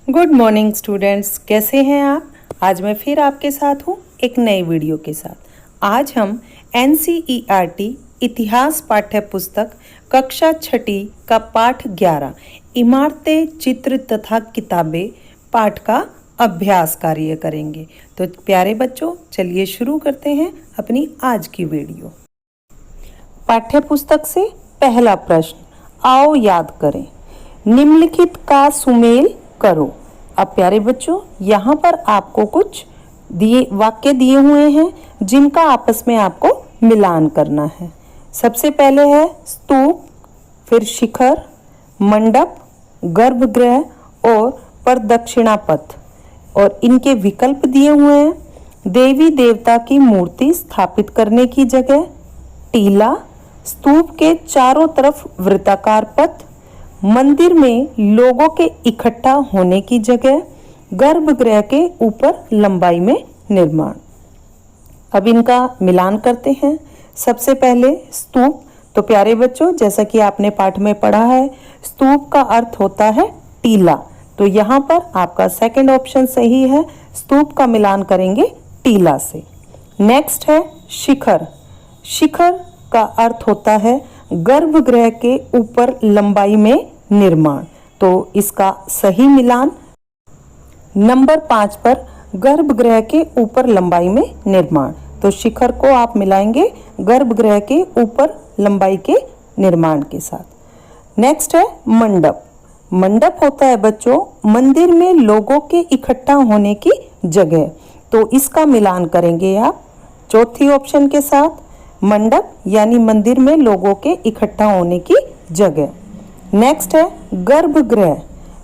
Good morning students, कैसे हैं आप। आज मैं फिर आपके साथ हूँ एक नई वीडियो के साथ। आज हम NCERT इतिहास पाठ्य पुस्तक कक्षा छठी का पाठ 11 इमारतें, चित्र तथा किताबें पाठ का अभ्यास कार्य करेंगे। तो प्यारे बच्चों, चलिए शुरू करते हैं अपनी आज की वीडियो। पाठ्य पुस्तक से पहला प्रश्न, आओ याद करें। निम्नलिखित का सुमेल करो। अब प्यारे बच्चों, यहाँ पर आपको कुछ वाक्य दिए हुए हैं जिनका आपस में आपको मिलान करना है। सबसे पहले है स्तूप, फिर शिखर, मंडप, गर्भगृह और प्रदक्षिणा पथ, और इनके विकल्प दिए हुए हैं। देवी देवता की मूर्ति स्थापित करने की जगह, टीला, स्तूप के चारों तरफ वृत्ताकार पथ, मंदिर में लोगों के इकट्ठा होने की जगह, गर्भगृह के ऊपर लंबाई में निर्माण। अब इनका मिलान करते हैं। सबसे पहले स्तूप। तो प्यारे बच्चों, जैसा कि आपने पाठ में पढ़ा है, स्तूप का अर्थ होता है टीला। तो यहाँ पर आपका सेकंड ऑप्शन सही है, स्तूप का मिलान करेंगे टीला से। नेक्स्ट है शिखर। शिखर का अर्थ होता है गर्भगृह के ऊपर लंबाई में निर्माण। तो इसका सही मिलान नंबर 5 पर, गर्भगृह के ऊपर लंबाई में निर्माण। तो शिखर को आप मिलाएंगे गर्भगृह के ऊपर लंबाई के निर्माण के साथ। नेक्स्ट है मंडप। मंडप होता है बच्चों मंदिर में लोगों के इकट्ठा होने की जगह। तो इसका मिलान करेंगे आप चौथी ऑप्शन के साथ, मंडप यानी मंदिर में लोगों के इकट्ठा होने की जगह। नेक्स्ट है गर्भगृह।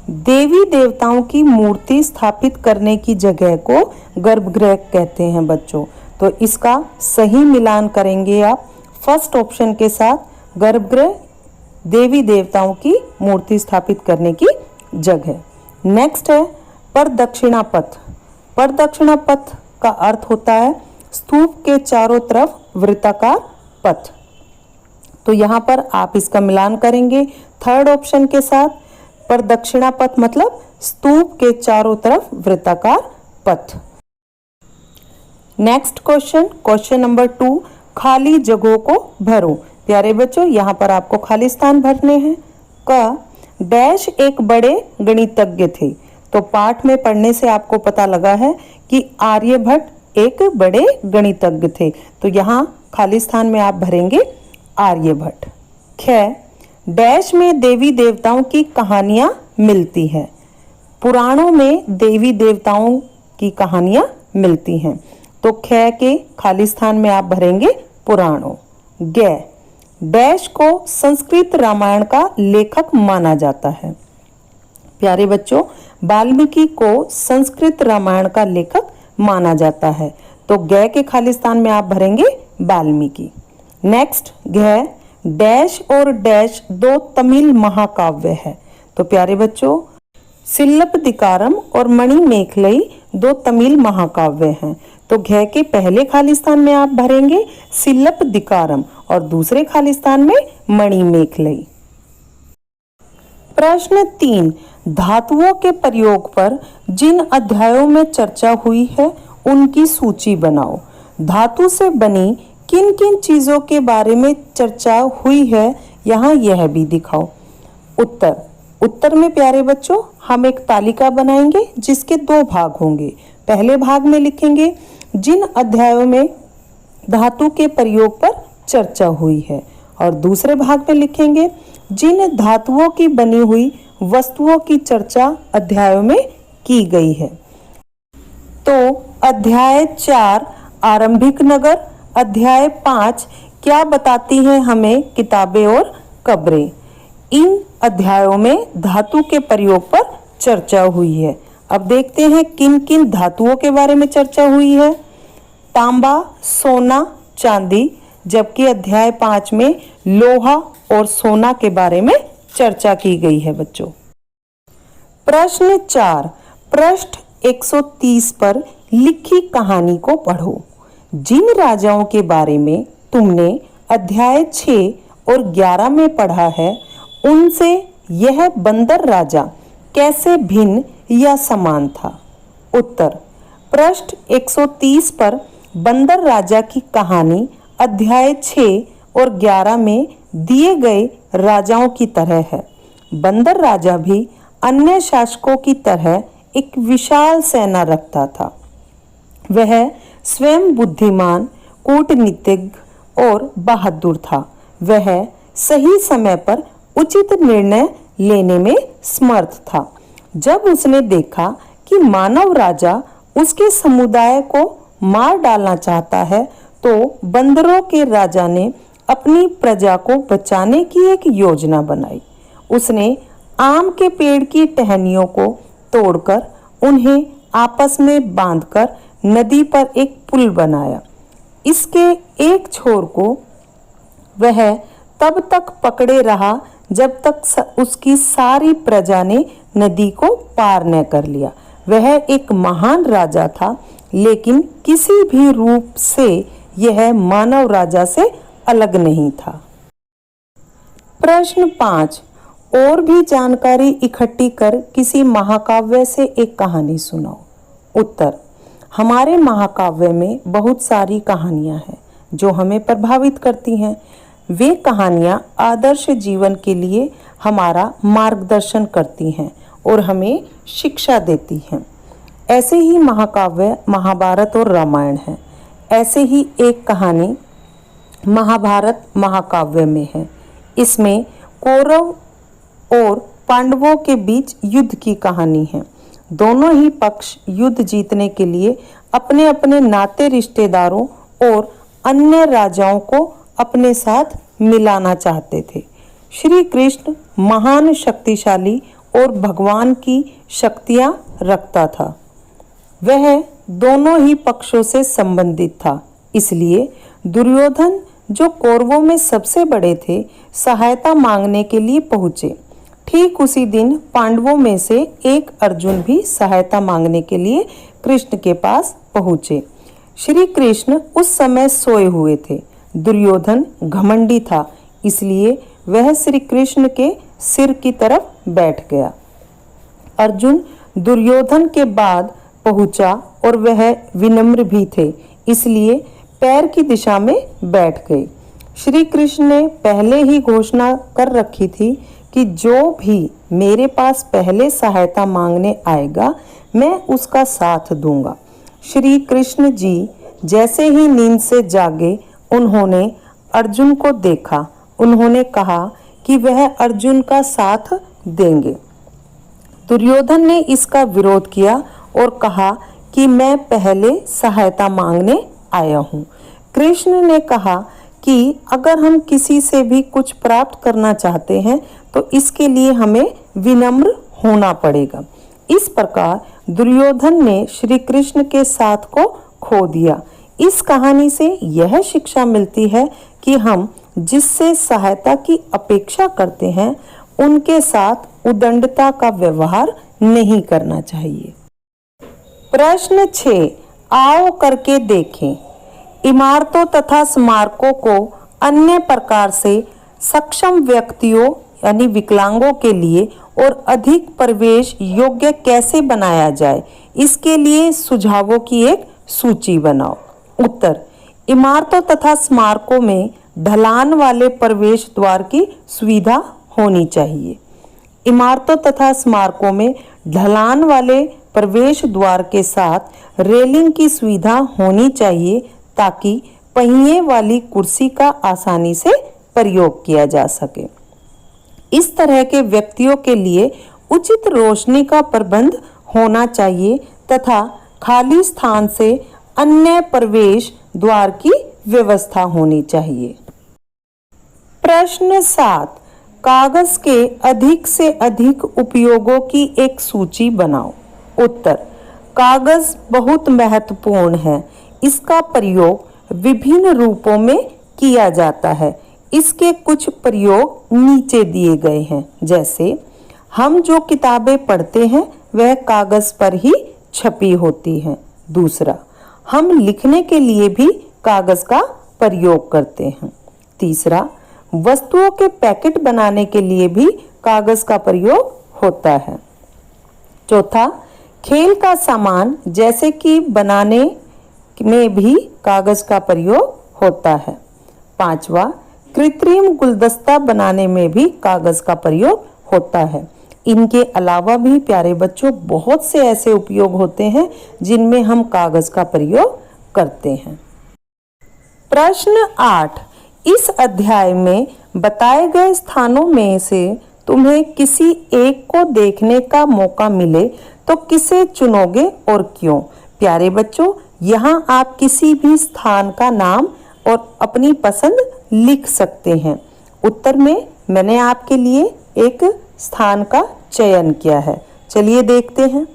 देवी देवताओं की मूर्ति स्थापित करने की जगह को गर्भगृह कहते हैं बच्चों। तो इसका सही मिलान करेंगे आप फर्स्ट ऑप्शन के साथ, गर्भगृह देवी देवताओं की मूर्ति स्थापित करने की जगह। नेक्स्ट है प्रदक्षिणा पथ। प्रदक्षिणा पथ का अर्थ होता है स्तूप के चारों तरफ वृत्ताकार पथ। तो यहाँ पर आप इसका मिलान करेंगे थर्ड ऑप्शन के साथ, प्रदक्षिणा पथ मतलब स्तूप के चारों तरफ वृत्ताकार पथ। नेक्स्ट क्वेश्चन नंबर 2, खाली जगहों को भरो। प्यारे बच्चों, यहाँ पर आपको खाली स्थान भरने हैं। डैश एक बड़े गणितज्ञ थे। तो पाठ में पढ़ने से आपको पता लगा है कि आर्यभट्ट एक बड़े गणितज्ञ थे। तो यहाँ खाली स्थान में आप भरेंगे आर्यभट्ट। डैश में देवी देवताओं की कहानियां मिलती हैं। पुराणों में देवी देवताओं की कहानियां मिलती हैं। तो के खाली स्थान में आप भरेंगे पुराणों। डैश को संस्कृत रामायण का लेखक माना जाता है। प्यारे बच्चों, वाल्मीकि को संस्कृत रामायण का लेखक माना जाता है। तो के खाली स्थान में आप भरेंगे वाल्मीकि। नेक्स्ट डैश और डैश दो तमिल महाकाव्य है। तो प्यारे बच्चों, सिलप्पदिकारम और मणिमेखलई दो तमिल महाकाव्य हैं। तो के पहले खाली स्थान में आप भरेंगे सिलप्पदिकारम और दूसरे खाली स्थान में मणिमेखलई। प्रश्न 3, धातुओं के प्रयोग पर जिन अध्यायों में चर्चा हुई है उनकी सूची बनाओ। धातु से बनी किन किन चीजों के बारे में चर्चा हुई है, यहाँ यह भी दिखाओ। उत्तर में प्यारे बच्चों हम एक तालिका बनाएंगे जिसके 2 भाग होंगे। पहले भाग में लिखेंगे जिन अध्यायों में धातु के प्रयोग पर चर्चा हुई है, और दूसरे भाग में लिखेंगे जिन धातुओं की बनी हुई वस्तुओं की चर्चा अध्यायों में की गई है। तो अध्याय 4 आरंभिक नगर, अध्याय 5 क्या बताती हैं हमें किताबें और कब्रें। इन अध्यायों में धातु के प्रयोग पर चर्चा हुई है। अब देखते हैं किन किन धातुओं के बारे में चर्चा हुई है। तांबा, सोना, चांदी, जबकि अध्याय 5 में लोहा और सोना के बारे में चर्चा की गई है बच्चों। प्रश्न 4, पृष्ठ 130 पर लिखी कहानी को पढ़ो। जिन राजाओं के बारे में तुमने अध्याय 6 और 11 में पढ़ा है उनसे यह बंदर राजा कैसे भिन्न या समान था? उत्तर, पृष्ठ 130 पर बंदर राजा की कहानी अध्याय 6 और 11 में दिए गए राजाओं की तरह है। बंदर राजा भी अन्य शासकों की तरह एक विशाल सेना रखता था। वह स्वयं बुद्धिमान, कूटनीतिज्ञ और बहादुर था। वह सही समय पर उचित निर्णय लेने में समर्थ था। जब उसने देखा कि मानव राजा उसके समुदाय को मार डालना चाहता है, तो बंदरों के राजा ने अपनी प्रजा को बचाने की एक योजना बनाई। उसने आम के पेड़ की टहनियों को तोड़कर उन्हें आपस में बांधकर नदी पर एक पुल बनाया। इसके एक छोर को वह तब तक पकड़े रहा जब तक उसकी सारी प्रजा ने नदी को पार न कर लिया। वह एक महान राजा था, लेकिन किसी भी रूप से यह मानव राजा से अलग नहीं था। प्रश्न 5, और भी जानकारी इकट्ठी कर किसी महाकाव्य से एक कहानी सुनाओ। उत्तर, हमारे महाकाव्य में बहुत सारी कहानियां हैं जो हमें प्रभावित करती हैं। वे कहानियां आदर्श जीवन के लिए हमारा मार्गदर्शन करती हैं और हमें शिक्षा देती हैं। ऐसे ही महाकाव्य महाभारत और रामायण है। ऐसे ही एक कहानी महाभारत महाकाव्य में है। इसमें कौरव और पांडवों के बीच युद्ध की कहानी है। दोनों ही पक्ष युद्ध जीतने के लिए अपने अपने नाते रिश्तेदारों और अन्य राजाओं को अपने साथ मिलाना चाहते थे। श्री कृष्ण महान शक्तिशाली और भगवान की शक्तियां रखता था। वह दोनों ही पक्षों से संबंधित था, इसलिए दुर्योधन जो कौरवों में सबसे बड़े थे, सहायता मांगने के लिए पहुंचे। ठीक उसी दिन पांडवों में से एक अर्जुन भी सहायता मांगने के लिए कृष्ण के पास पहुंचे। श्री कृष्ण उस समय सोए हुए थे। दुर्योधन घमंडी था, इसलिए वह श्री कृष्ण के सिर की तरफ बैठ गया। अर्जुन दुर्योधन के बाद पहुंचा और वह विनम्र भी थे, इसलिए पैर की दिशा में बैठ गए। श्री कृष्ण ने पहले ही घोषणा कर रखी थी कि जो भी मेरे पास पहले सहायता मांगने आएगा, मैं उसका साथ दूंगा। श्री कृष्ण जी जैसे ही नींद से जागे, उन्होंने अर्जुन को देखा। उन्होंने कहा कि वह अर्जुन का साथ देंगे। दुर्योधन ने इसका विरोध किया और कहा कि मैं पहले सहायता मांगने आया हूँ। कृष्ण ने कहा कि अगर हम किसी से भी कुछ प्राप्त करना चाहते हैं तो इसके लिए हमें विनम्र होना पड़ेगा। इस प्रकार दुर्योधन ने श्री कृष्ण के साथ को खो दिया। इस कहानी से यह शिक्षा मिलती है कि हम जिससे सहायता की अपेक्षा करते हैं, उनके साथ उदंडता का व्यवहार नहीं करना चाहिए। प्रश्न 6, आओ करके देखें। इमारतों तथा स्मारकों को अन्य प्रकार से सक्षम व्यक्तियों यानी विकलांगों के लिए और अधिक प्रवेश योग्य कैसे बनाया जाए, इसके लिए सुझावों की एक सूची बनाओ। उत्तर, इमारतों तथा स्मारकों में ढलान वाले प्रवेश द्वार की सुविधा होनी चाहिए। इमारतों तथा स्मारकों में ढलान वाले प्रवेश द्वार के साथ रेलिंग की सुविधा होनी चाहिए ताकि पहिए वाली कुर्सी का आसानी से प्रयोग किया जा सके। इस तरह के व्यक्तियों के लिए उचित रोशनी का प्रबंध होना चाहिए तथा खाली स्थान से अन्य प्रवेश द्वार की व्यवस्था होनी चाहिए। प्रश्न 7, कागज के अधिक से अधिक उपयोगों की एक सूची बनाओ। उत्तर, कागज बहुत महत्वपूर्ण है। इसका प्रयोग विभिन्न रूपों में किया जाता है। इसके कुछ प्रयोग नीचे दिए गए हैं। जैसे हम जो किताबें पढ़ते हैं वह कागज पर ही छपी होती हैं। दूसरा, हम लिखने के लिए भी कागज का प्रयोग करते हैं। तीसरा, वस्तुओं के पैकेट बनाने के लिए भी कागज का प्रयोग होता है। चौथा, खेल का सामान जैसे कि बनाने में भी कागज का प्रयोग होता है। पांचवा, कृत्रिम गुलदस्ता बनाने में भी कागज का प्रयोग होता है। इनके अलावा भी प्यारे बच्चों बहुत से ऐसे उपयोग होते हैं जिनमें हम कागज का प्रयोग करते हैं। प्रश्न 8, इस अध्याय में बताए गए स्थानों में से तुम्हें किसी एक को देखने का मौका मिले तो किसे चुनोगे और क्यों? प्यारे बच्चों, यहाँ आप किसी भी स्थान का नाम और अपनी पसंद लिख सकते हैं। उत्तर में मैंने आपके लिए एक स्थान का चयन किया है। चलिए देखते हैं।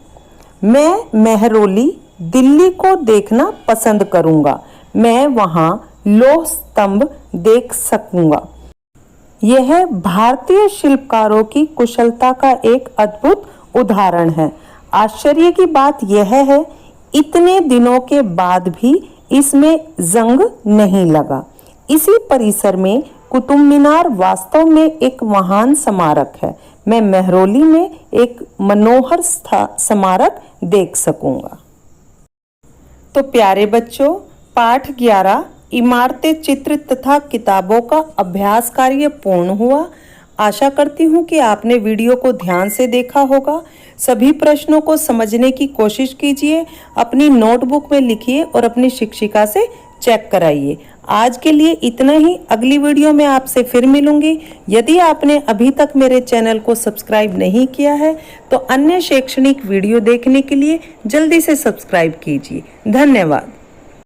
मैं मेहरौली दिल्ली को देखना पसंद करूंगा। मैं वहां लौह स्तंभ देख सकूंगा। यह भारतीय शिल्पकारों की कुशलता का एक अद्भुत उदाहरण है। आश्चर्य की बात यह है, इतने दिनों के बाद भी इसमें जंग नहीं लगा। इसी परिसर में कुतुब मीनार वास्तव में एक महान स्मारक है। मैं मेहरौली में एक मनोहर स्मारक देख सकूंगा। तो प्यारे बच्चों, पाठ 11 इमारतें, चित्र तथा किताबों का अभ्यास कार्य पूर्ण हुआ। आशा करती हूँ कि आपने वीडियो को ध्यान से देखा होगा। सभी प्रश्नों को समझने की कोशिश कीजिए, अपनी नोटबुक में लिखिए और अपनी शिक्षिका से चेक कराइए। आज के लिए इतना ही। अगली वीडियो में आपसे फिर मिलूंगी। यदि आपने अभी तक मेरे चैनल को सब्सक्राइब नहीं किया है तो अन्य शैक्षणिक वीडियो देखने के लिए जल्दी से सब्सक्राइब कीजिए। धन्यवाद।